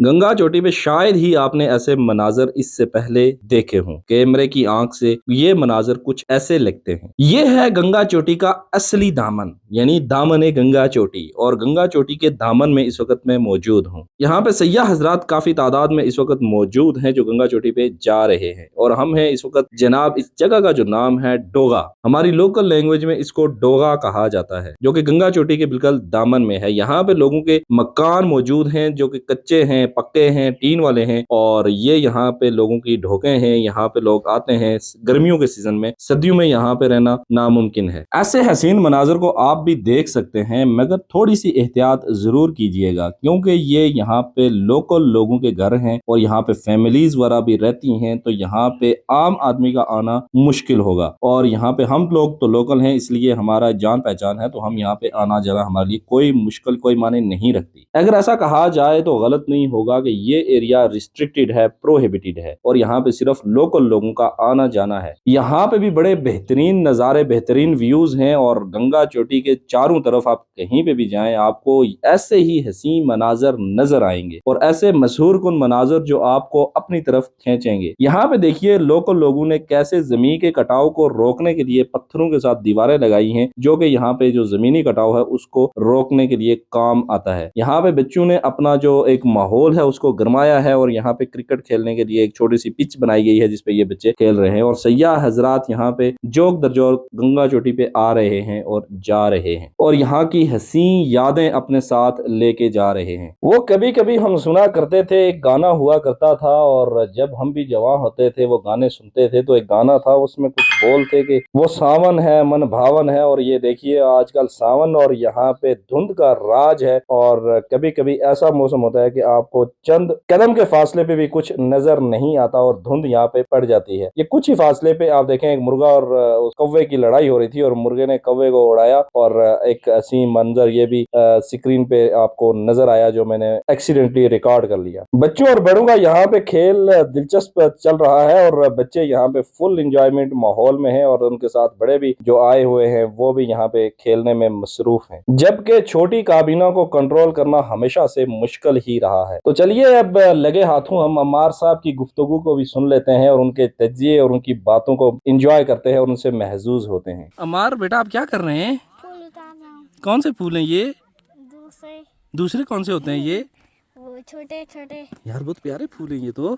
गंगा चोटी पे शायद ही आपने ऐसे मनाजर इससे पहले देखे हों। कैमरे की आंख से ये मनाजर कुछ ऐसे लगते हैं। ये है गंगा चोटी का असली दामन, यानी दामन गंगा चोटी। और गंगा चोटी के दामन में इस वक्त मैं मौजूद हूँ। यहाँ पे सैयाह हजरात काफी तादाद में इस वक्त मौजूद हैं जो गंगा चोटी पे जा रहे हैं। और हम हैं इस वक्त जनाब इस जगह का जो नाम है डोगा, हमारी लोकल लैंग्वेज में इसको डोगा कहा जाता है, जो कि गंगा चोटी के बिल्कुल दामन में है। यहाँ पे लोगों के मकान मौजूद हैं जो कि कच्चे हैं, पक्के हैं, टीन वाले हैं। और ये यहाँ पे लोगों की ढोके हैं। यहाँ पे लोग आते हैं गर्मियों के सीजन में, सर्दियों में यहाँ पे रहना नामुमकिन है। ऐसे हसीन मनाजर को आप भी देख सकते हैं, मगर थोड़ी सी एहतियात जरूर कीजिएगा, क्योंकि ये यहाँ पे लोकल लोगों के घर हैं और यहाँ पे फैमिलीज वगैरह भी रहती हैं, तो यहाँ पे आम आदमी का आना मुश्किल होगा। और यहाँ पे हम लोग तो लोकल हैं, इसलिए हमारा जान पहचान है, तो हम यहाँ पे आना जाना हमारे लिए कोई मुश्किल कोई माने नहीं रखती। अगर ऐसा कहा जाए तो गलत नहीं होगा कि ये एरिया रिस्ट्रिक्टेड है, प्रोहिबिटेड है, और यहाँ पे सिर्फ लोकल लोगों का आना जाना है। यहाँ पे भी बड़े बेहतरीन नज़ारे, बेहतरीन व्यूज हैं। और गंगा चोटी के चारों तरफ आप कहीं पे भी जाएं, आपको ऐसे ही हसीन मनाजर नजर आएंगे और ऐसे मशहूर कुन मनाजर जो आपको अपनी तरफ खींचेंगे। यहाँ पे देखिए लोकल लोगों ने कैसे जमीन के कटाव को रोकने के लिए पत्थरों के साथ दीवारें लगाई हैं, जो कि यहाँ पे जो जमीनी कटाव है उसको रोकने के लिए काम आता है। यहाँ पे बच्चों ने अपना जो एक माहौल है उसको गरमाया है और यहाँ पे क्रिकेट खेलने के लिए एक छोटी सी पिच बनाई गई है जिसपे ये बच्चे खेल रहे हैं। और सैयाह हजरात यहाँ पे जोक दर जोक गंगा चोटी पे आ रहे हैं और जा रहे हैं और यहाँ की हसीन यादें अपने साथ लेके जा रहे हैं। वो कभी कभी हम सुना करते थे, एक गाना हुआ करता था, और जब हम भी जवान होते थे वो गाने सुनते थे, तो एक गाना था उसमें कुछ बोल थे कि वो सावन है मन भावन है। और ये देखिए आजकल सावन और यहाँ पे धुंध का राज है। और कभी कभी ऐसा मौसम होता है कि आपको चंद कदम के फासले पे भी कुछ नजर नहीं आता और धुंध यहाँ पे पड़ जाती है। ये कुछ ही फासले पे आप देखें, एक मुर्गा और उस कौवे की लड़ाई हो रही थी और मुर्गे ने कौवे को उड़ाया, और एक हसीन मंजर ये भी स्क्रीन पे आपको नजर आया जो मैंने एक्सीडेंटली रिकॉर्ड कर लिया। बच्चों और बड़ों का यहाँ पे खेल दिलचस्प चल रहा है और बच्चे यहाँ पे फुल इंजॉयमेंट माहौल में हैं और उनके साथ बड़े भी जो आए हुए हैं वो भी यहाँ पे खेलने में मसरूफ हैं, जबकि छोटी काबीना को कंट्रोल करना हमेशा से मुश्किल ही रहा है। तो चलिए अब लगे हाथों हम अम्मार साहब की गुफ्तगू को भी सुन लेते हैं और उनके तजिए और उनकी बातों को एंजॉय करते हैं और उनसे महजूज होते हैं। अम्मार बेटा आप क्या कर रहे हैं? फूल उतार रहा हूँ। कौन से फूल हैं ये? दूसरे दूसरे कौन से होते हैं ये? वो छोटे छोटे यार बहुत प्यारे फूल हैं ये तो।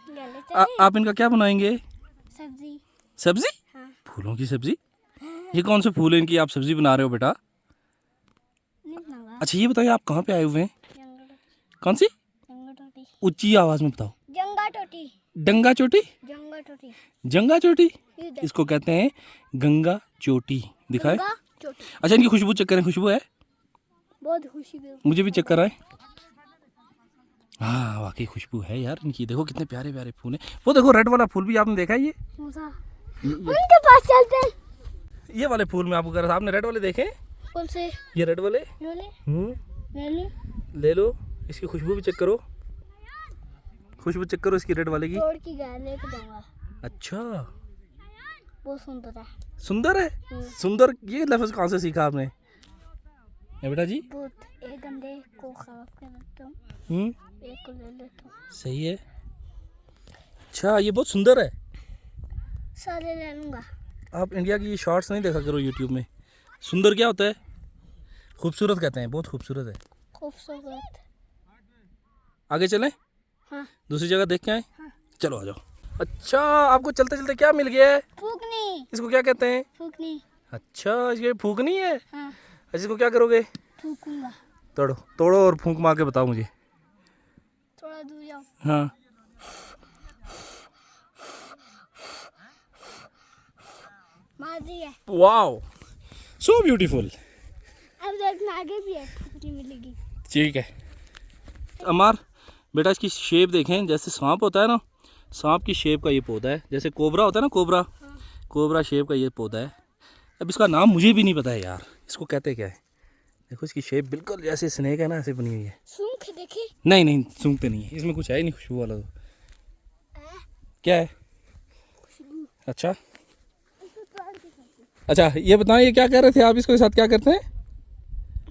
गले आप इनका क्या बनाएंगे? सब्जी। सब्जी? हाँ। फूलों की सब्जी? ये कौन से फूल हैं इनकी आप सब्जी बना रहे हो बेटा? अच्छा ये बताइए आप कहाँ पे आए हुए हैं? कौन सी? ऊंची आवाज में बताओ। जंगा टोटी। डंगा चोटी? जंगा टोटी। जंगा चोटी इसको कहते हैं, गंगा चोटी। दिखाए। अच्छा इनकी खुशबू चेक करें, खुशबू है? बहुत खुशी मुझे भी चेक कराएं। हाँ वाकई खुशबू है यार इनकी। देखो कितने प्यारे प्यारे फूल हैं। वो देखो रेड वाला फूल भी आपने देखा है? ये उनके पास चलते हैं। ये वाले फूल में आपको कह रहा था, आपने रेड वाले देखे? कौन से? ये रेड वाले ले लो। इसकी खुशबू भी चेक करो, खुशबू चेक करो इसकी रेड वाले की। तोड़ की लेके दूंगा। अच्छा बहुत सुंदर है। सुंदर है? सुंदर ये लफ्ज कहाँ से सीखा आपने बेटा जी? बहुत एक गंदे को खराब कर देता हूँ, एक को ले लेता हूँ। सही है। अच्छा ये बहुत सुंदर है। सारे ले लूँगा। आप इंडिया की शॉर्ट्स नहीं देखा करो यूट्यूब में। सुंदर क्या होता है? खूबसूरत कहते हैं, बहुत खूबसूरत है। खूबसूरत। आगे चलें? हाँ। दूसरी जगह देख के आए? हाँ। चलो आ जाओ। अच्छा आपको चलते चलते क्या मिल गया है? फूकनी। इसको क्या कहते हैं? फूकनी। अच्छा ये फूकनी है? हाँ। अच्छा इसको क्या करोगे? फूकूंगा। तोड़ो तोड़ो और फूंक मार के बताओ मुझे। थोड़ा दूर जाओ। हाँ मार दी है। Wow so beautiful. अब देखना आगे भी है, फूकनी मिलेगी। ठीक है अमार बेटा इसकी शेप देखें, जैसे सांप होता है ना, सांप की शेप का ये पौधा है। जैसे कोबरा होता है ना, कोबरा। हाँ। कोबरा शेप का ये पौधा है। अब इसका नाम मुझे भी नहीं पता है यार, इसको कहते क्या है। देखो इसकी शेप बिल्कुल जैसे स्नेक है ना, ऐसे बनी हुई है। सूंघ देखी? नहीं नहीं सूंघते नहीं है, इसमें कुछ है ही नहीं खुशबू वाला। तो क्या है? अच्छा अच्छा ये बताएं ये क्या कह रहे थे आप, इसके साथ क्या करते हैं?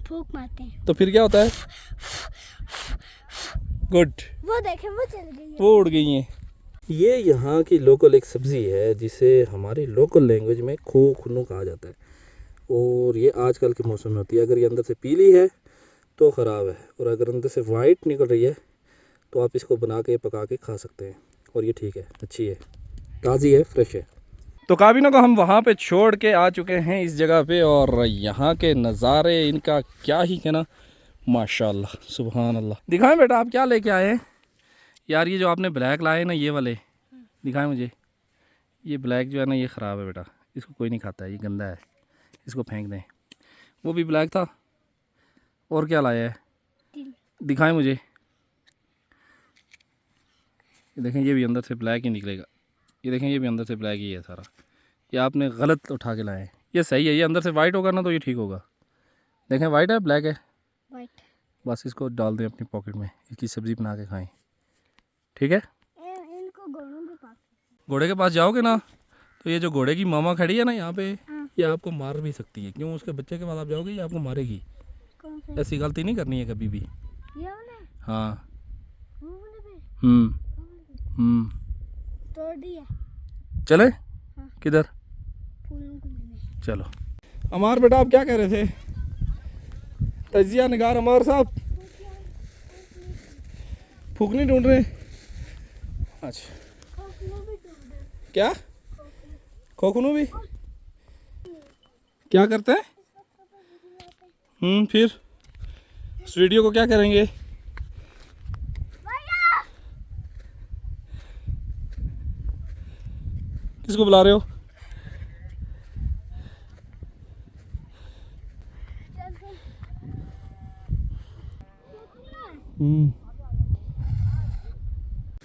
फूंक मारते हैं। तो फिर क्या होता है? गुड, वो देखे वो चल गई है। वो उड़ गई हैं। ये यहाँ की लोकल एक सब्ज़ी है जिसे हमारी लोकल लैंग्वेज में खोखनू कहा जाता है, और ये आजकल के मौसम में होती है। अगर ये अंदर से पीली है तो ख़राब है, और अगर अंदर से वाइट निकल रही है तो आप इसको बना के पका के खा सकते हैं, और ये ठीक है, अच्छी है, ताज़ी है, फ्रेश है। तो काबिनों को हम वहाँ पे छोड़ के आ चुके हैं इस जगह पे, और यहाँ के नज़ारे इनका क्या ही कहना, माशाल्लाह सुभान अल्लाह। दिखाएं बेटा आप क्या लेके आए हैं। यार ये जो आपने ब्लैक लाए ना, ये वाले दिखाएं मुझे। ये ब्लैक जो है ना, ये ख़राब है बेटा, इसको कोई नहीं खाता है, ये गंदा है, इसको फेंक दें। वो भी ब्लैक था, और क्या लाया है दिखाएं मुझे। ये देखें, ये भी अंदर से ब्लैक ही निकलेगा। ये देखें, ये भी अंदर से ब्लैक ही है सारा। ये आपने गलत उठा के लाए हैं। ये सही है, ये अंदर से वाइट होगा ना तो ये ठीक होगा। देखें वाइट है, ब्लैक है, वाइट। बस इसको डाल दें अपनी पॉकेट में, इसकी सब्ज़ी बना के खाएं, ठीक है। इनको घोड़ों के पास, घोड़े के पास जाओगे ना तो ये जो घोड़े की मामा खड़ी है ना यहाँ पे, ये आपको मार भी सकती है। क्यों? उसके बच्चे के पास आप जाओगे, ये आपको मारेगी। कौन से? ऐसी गलती नहीं करनी है कभी भी। ये वाले? हाँ। वो वाले पे? तोड़ दिया। चले हाँ। किधर? फूलों को लेने। चलो। अमार बेटा आप क्या कह रहे थे? तजिया निगार अमार साहब फूकनी ढूंढ रहे हैं। अच्छा, क्या खोखनू भी क्या करते हैं? फिर इस वीडियो को क्या करेंगे? किसको बुला रहे हो?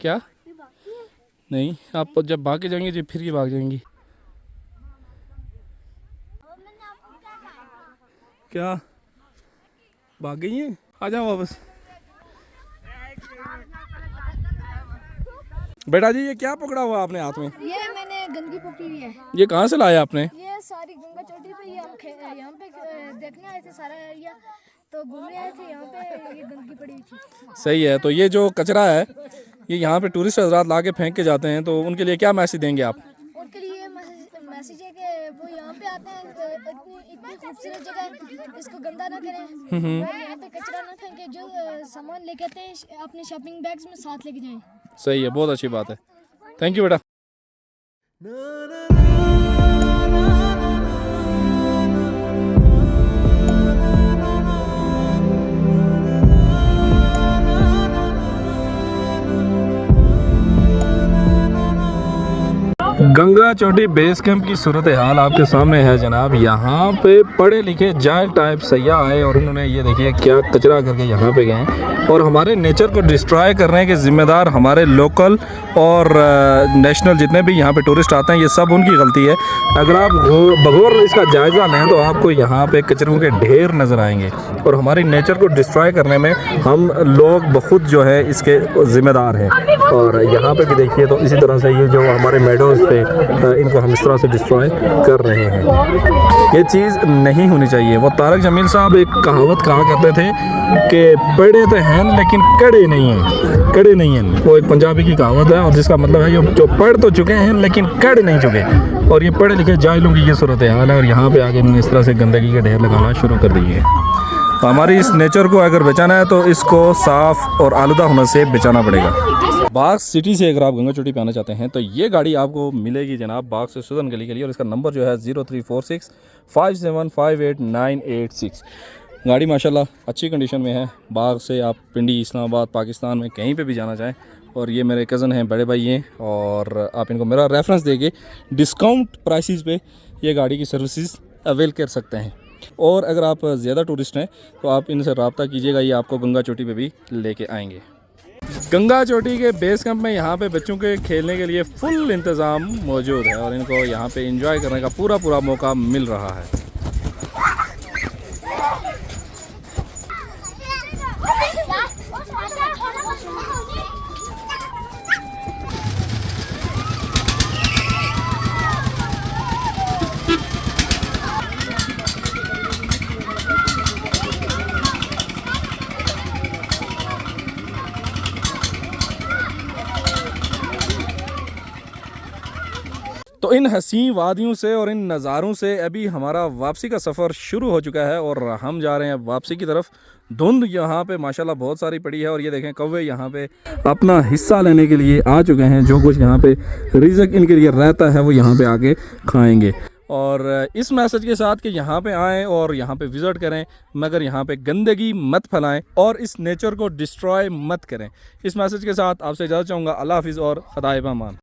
क्या? नहीं, आप जब भाग के जाएंगे जब फिर ये भाग जाएंगी। क्या भाग गई हैं? आ जाओ वापस। बेटा जी ये क्या पकड़ा हुआ आपने हाथ में? ये मैंने गंदगी पकड़ी हुई है। ये कहाँ से लाया आपने? ये सारी गंगा चोटी पे ये हम यहाँ पे देखने आए थे, सारा एरिया तो घूमने आए थे, यहाँ पे ये गंदगी पड़ी हुई थी। सही है। तो ये जो कचरा है ये यहाँ पे टूरिस्ट हजरात ला के फेंक के जाते हैं, तो उनके लिए क्या मैसेज देंगे आप? उनके लिए मैसेज है कि वो यहाँ पे आते हैं, इतनी खूबसूरत जगह है, इसको गंदा ना करें और यहाँ पे कचरा ना फेंके। जो सामान लेके आते हैं अपने शॉपिंग बैग्स में साथ लेके जाएं। सही है, बहुत अच्छी बात है। थैंक यू बेटा। गंगा चोटी बेस कैंप की सूरत हाल आपके सामने है जनाब। यहाँ पे पढ़े लिखे जाइंट टाइप सैयाह आए और उन्होंने ये देखिए क्या कचरा करके यहाँ पे गए, और हमारे नेचर को डिस्ट्रॉय करने के ज़िम्मेदार हमारे लोकल और नेशनल जितने भी यहाँ पे टूरिस्ट आते हैं, ये सब उनकी गलती है। अगर आप बगौर इसका जायज़ा लें तो आपको यहाँ पे कचरों के ढेर नज़र आएंगे, और हमारी नेचर को डिस्ट्रॉय करने में हम लोग बहुत जो है इसके ज़िम्मेदार हैं। और यहाँ पे भी देखिए तो इसी तरह से ये जो हमारे मेडोज़ पे इनको हम इस तरह से डिस्ट्रॉय कर रहे हैं। ये चीज़ नहीं होनी चाहिए। वो तारक जमील साहब एक कहावत कहा करते थे कि पेड़े तो हैं लेकिन कड़े नहीं हैं, कड़े नहीं हैं। वो एक पंजाबी की कहावत है, और जिसका मतलब है ये जो पढ़ तो चुके हैं लेकिन कड़ नहीं चुके। और ये पढ़े लिखे जाहिलों की ये सूरत हाल है, और यहाँ पे आके इन्होंने इस तरह से गंदगी के ढेर लगाना शुरू कर दिए हैं। तो हमारी इस नेचर को अगर बचाना है तो इसको साफ़ और आलूदा होने से बचाना पड़ेगा। बाग सिटी से अगर आप गंगा चोटी पे आना चाहते हैं तो ये गाड़ी आपको मिलेगी जनाब बाग से सुदन गली के लिए, और इसका नंबर जो है 0346 5758 गाड़ी माशाल्लाह अच्छी कंडीशन में है। बाग से आप पिंडी, इस्लामाबाद, पाकिस्तान में कहीं पे भी जाना चाहें। और ये मेरे कज़न हैं, बड़े भाई हैं, और आप इनको मेरा रेफरेंस देके डिस्काउंट प्राइसेस पे ये गाड़ी की सर्विसेज अवेल कर सकते हैं। और अगर आप ज़्यादा टूरिस्ट हैं तो आप इनसे रब्ता कीजिएगा, ये आपको गंगा चोटी पे भी लेके आएंगे। गंगा चोटी के बेस कैंप में यहाँ पे बच्चों के खेलने के लिए फुल इंतज़ाम मौजूद है, और इनको यहाँ पे एंजॉय करने का पूरा मौका मिल रहा है। तो इन हसीन वादियों से और इन नज़ारों से अभी हमारा वापसी का सफ़र शुरू हो चुका है और हम जा रहे हैं अब वापसी की तरफ। धुंध यहाँ पे माशाल्लाह बहुत सारी पड़ी है और ये देखें कौवे यहाँ पे अपना हिस्सा लेने के लिए आ चुके हैं। जो कुछ यहाँ पे रिज़्क इनके लिए रहता है वो यहाँ पे आके खाएंगे। और इस मैसेज के साथ कि यहाँ पे आएँ और यहाँ पे विज़िट करें, मगर यहाँ पे गंदगी मत फैलाएं और इस नेचर को डिस्ट्रॉय मत करें। इस मैसेज के साथ आपसे इजाज़त चाहूँगा। अल्लाह हाफ़िज़ और खुदा हिफ़ाज़त।